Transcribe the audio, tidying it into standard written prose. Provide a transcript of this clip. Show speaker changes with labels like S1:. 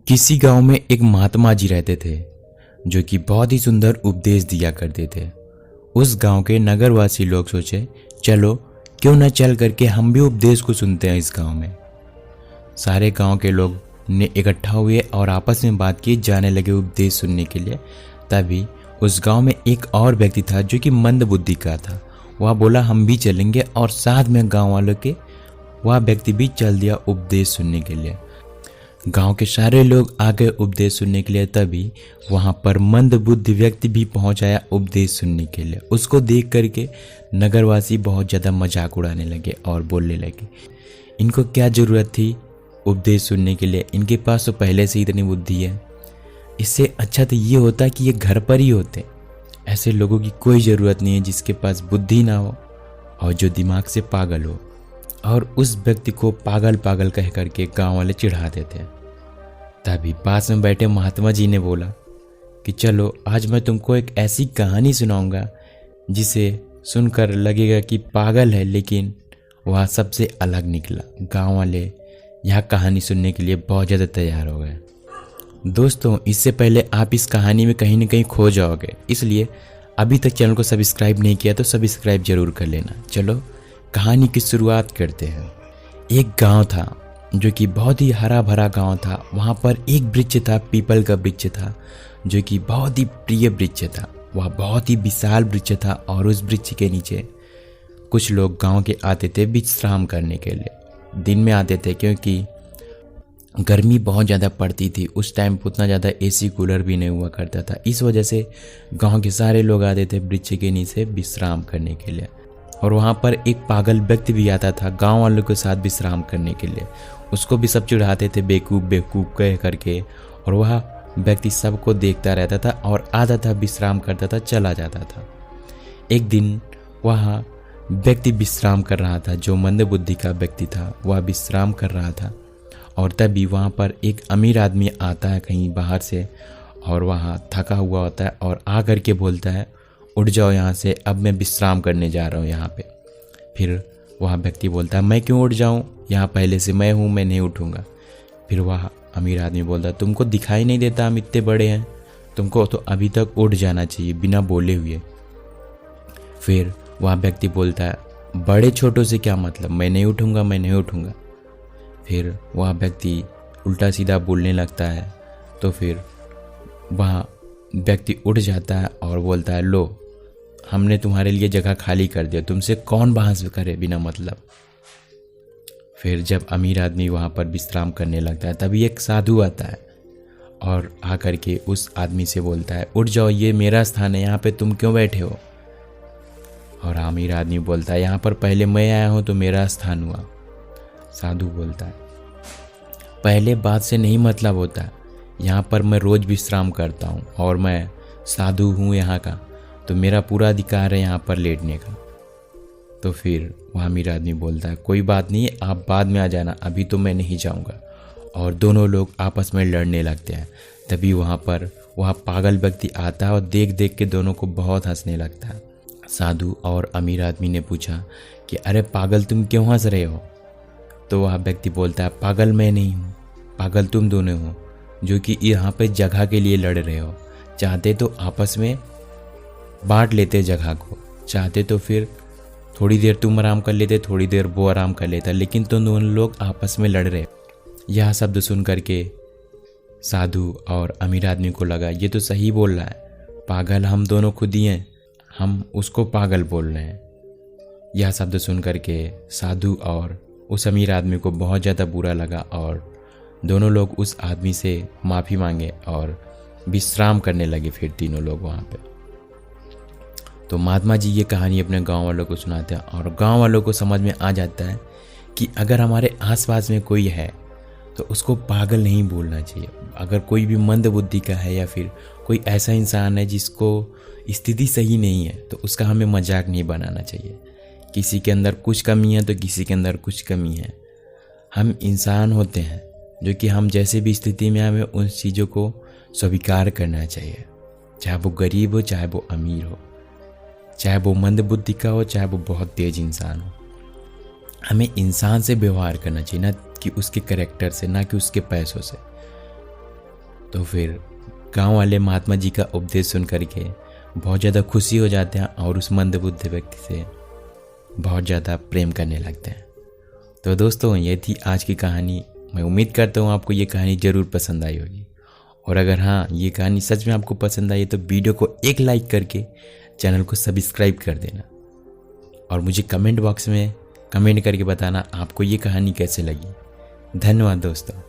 S1: किसी गांव में एक महात्मा जी रहते थे जो कि बहुत ही सुंदर उपदेश दिया करते थे। उस गांव के नगरवासी लोग सोचे, चलो क्यों न चल करके हम भी उपदेश को सुनते हैं इस गांव में। सारे गांव के लोग ने इकट्ठा हुए और आपस में बात की जाने लगे उपदेश सुनने के लिए। तभी उस गांव में एक और व्यक्ति था जो कि मंद बुद्धि का था। वह बोला हम भी चलेंगे और साथ में गांव वालों के वह व्यक्ति भी चल दिया उपदेश सुनने के लिए। गांव के सारे लोग आ गए उपदेश सुनने के लिए। तभी वहां पर मंद बुद्धि व्यक्ति भी पहुंच आया उपदेश सुनने के लिए। उसको देख करके नगरवासी बहुत ज़्यादा मजाक उड़ाने लगे और बोलने लगे, इनको क्या ज़रूरत थी उपदेश सुनने के लिए, इनके पास तो पहले से ही इतनी बुद्धि है। इससे अच्छा तो ये होता कि ये घर पर ही होते। ऐसे लोगों की कोई ज़रूरत नहीं है जिसके पास बुद्धि ना हो और जो दिमाग से पागल हो। और उस व्यक्ति को पागल पागल कह करके गांव वाले चिढ़ाते थे। तभी पास में बैठे महात्मा जी ने बोला कि चलो आज मैं तुमको एक ऐसी कहानी सुनाऊंगा जिसे सुनकर लगेगा कि पागल है, लेकिन वह सबसे अलग निकला। गांव वाले यह कहानी सुनने के लिए बहुत ज़्यादा तैयार हो गए। दोस्तों, इससे पहले आप इस कहानी में कहीं ना कहीं खो जाओगे, इसलिए अभी तक चैनल को सब्सक्राइब नहीं किया तो सब्सक्राइब जरूर कर लेना। चलो कहानी की शुरुआत करते हैं। एक गांव था जो कि बहुत ही हरा भरा गांव था। वहाँ पर एक वृक्ष था, पीपल का वृक्ष था जो कि बहुत ही प्रिय वृक्ष था। वह बहुत ही विशाल वृक्ष था और उस वृक्ष के नीचे कुछ लोग गांव के आते थे विश्राम करने के लिए। दिन में आते थे क्योंकि गर्मी बहुत ज़्यादा पड़ती थी। उस टाइम उतना ज़्यादा एसी कूलर भी नहीं हुआ करता था। इस वजह से गांव के सारे लोग आते थे वृक्ष के नीचे विश्राम करने के लिए। और वहाँ पर एक पागल व्यक्ति भी आता था गांव वालों के साथ विश्राम करने के लिए। उसको भी सब चिढ़ाते थे बेवकूफ़ बेवकूफ़ कह करके। और वह व्यक्ति सबको देखता रहता था और आता था विश्राम करता था चला जाता था। एक दिन वह व्यक्ति विश्राम कर रहा था, जो मंद बुद्धि का व्यक्ति था वह विश्राम कर रहा था। और तभी वहाँ पर एक अमीर आदमी आता है कहीं बाहर से और वहाँ थका हुआ होता है और आ करके बोलता है, उठ जाओ यहाँ से, अब मैं विश्राम करने जा रहा हूँ यहाँ पे। फिर वह व्यक्ति बोलता है, मैं क्यों उठ जाऊँ, यहाँ पहले से मैं हूँ, मैं नहीं उठूँगा। फिर वह अमीर आदमी बोलता है, तुमको दिखाई नहीं देता हम इतने बड़े हैं, तुमको तो अभी तक उठ जाना चाहिए बिना बोले हुए। फिर वह व्यक्ति बोलता है, बड़े छोटों से क्या मतलब, मैं नहीं उठूँगा, मैं नहीं उठूँगा। फिर वह व्यक्ति उल्टा सीधा बोलने लगता है। तो फिर वह व्यक्ति उठ जाता है और बोलता है, लो हमने तुम्हारे लिए जगह खाली कर दिया, तुमसे कौन बहस करे बिना मतलब। फिर जब अमीर आदमी वहाँ पर विश्राम करने लगता है तभी एक साधु आता है और आकर के उस आदमी से बोलता है, उठ जाओ, ये मेरा स्थान है, यहाँ पे तुम क्यों बैठे हो। और अमीर आदमी बोलता है, यहाँ पर पहले मैं आया हूँ तो मेरा स्थान हुआ। साधु बोलता है, पहले बात से नहीं मतलब होता, यहाँ पर मैं रोज़ विश्राम करता हूँ और मैं साधु हूँ यहाँ का, तो मेरा पूरा अधिकार है यहाँ पर लेटने का। तो फिर वह अमीर आदमी बोलता है, कोई बात नहीं, आप बाद में आ जाना, अभी तो मैं नहीं जाऊँगा। और दोनों लोग आपस में लड़ने लगते हैं। तभी वहाँ पर वह पागल व्यक्ति आता है और देख देख के दोनों को बहुत हंसने लगता है। साधु और अमीर आदमी ने पूछा कि अरे पागल, तुम क्यों हंस रहे हो। तो वह व्यक्ति बोलता है, पागल मैं नहीं हूँ, पागल तुम दोनों हो जो कि यहाँ पे जगह के लिए लड़ रहे हो। चाहते तो आपस में बांट लेते जगह को, चाहते तो फिर थोड़ी देर तुम आराम कर लेते, थोड़ी देर वो आराम कर लेता, लेकिन तुम दोनों लोग आपस में लड़ रहे। यह शब्द सुन करके साधु और अमीर आदमी को लगा, ये तो सही बोल रहा है, पागल हम दोनों खुद ही हैं, हम उसको पागल बोल रहे हैं। यह शब्द सुन करके साधु और उस अमीर आदमी को बहुत ज़्यादा बुरा लगा और दोनों लोग उस आदमी से माफ़ी मांगे और विश्राम करने लगे। फिर तीनों लोग वहाँ पे। तो महात्मा जी ये कहानी अपने गांव वालों को सुनाते हैं और गांव वालों को समझ में आ जाता है कि अगर हमारे आसपास में कोई है तो उसको पागल नहीं बोलना चाहिए। अगर कोई भी मंद बुद्धि का है या फिर कोई ऐसा इंसान है जिसको स्थिति सही नहीं है तो उसका हमें मजाक नहीं बनाना चाहिए। किसी के अंदर कुछ कमी है तो किसी के अंदर कुछ कमी है। हम इंसान होते हैं जो कि हम जैसे भी स्थिति में हमें उन चीज़ों को स्वीकार करना चाहिए, चाहे वो गरीब हो, चाहे वो अमीर हो, चाहे वो मंद बुद्धि का हो, चाहे वो बहुत तेज इंसान हो। हमें इंसान से व्यवहार करना चाहिए, ना कि उसके कैरेक्टर से, ना कि उसके पैसों से। तो फिर गांव वाले महात्मा जी का उपदेश सुन करके बहुत ज़्यादा खुशी हो जाते हैं और उस मंदबुद्ध व्यक्ति से बहुत ज़्यादा प्रेम करने लगते हैं। तो दोस्तों, ये थी आज की कहानी। मैं उम्मीद करता हूँ आपको ये कहानी ज़रूर पसंद आई होगी, और अगर हाँ, ये कहानी सच में आपको पसंद आई तो वीडियो को एक लाइक करके चैनल को सब्सक्राइब कर देना, और मुझे कमेंट बॉक्स में कमेंट करके बताना आपको ये कहानी कैसे लगी। धन्यवाद दोस्तों।